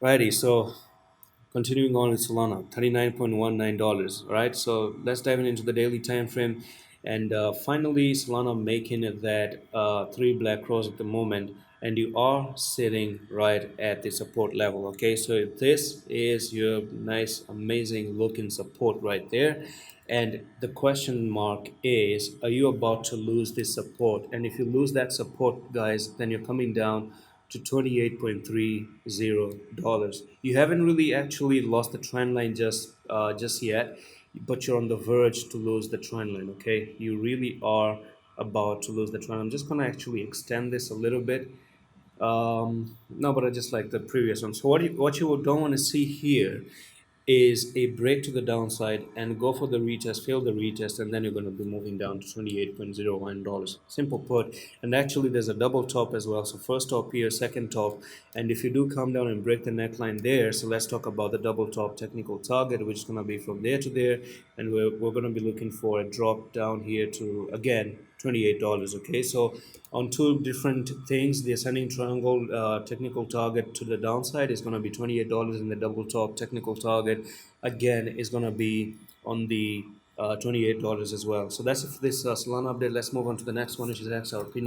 Righty, so continuing on with Solana, $39.19, right? So let's dive into the daily time frame. And finally, Solana making it that three black cross at the moment, and you are sitting right at the support level. Okay, so this is your nice, amazing looking support right there. And the question mark is, are you about to lose this support? And if you lose that support, guys, then you're coming down to $28.30. You haven't really actually lost the trend line just yet, but you're on the verge to lose the trend line. Okay, you really are about to lose the trend. I'm just gonna actually extend this a little bit. No, but I just like the previous one. So what you don't want to see here is a break to the downside and go for the retest, fail the retest, and then you're going to be moving down to $28.01. Simple put. And actually, there's a double top as well. So first top here, second top, and if you do come down and break the neckline there, so let's talk about the double top technical target, which is going to be from there to there, and we're going to be looking for a drop down here to again $28. Okay, so on two different things, the ascending triangle technical target to the downside is going to be $28, and the double top technical target again is going to be on the $28 as well. So that's it for this Solana update. Let's move on to the next one, which is XRP.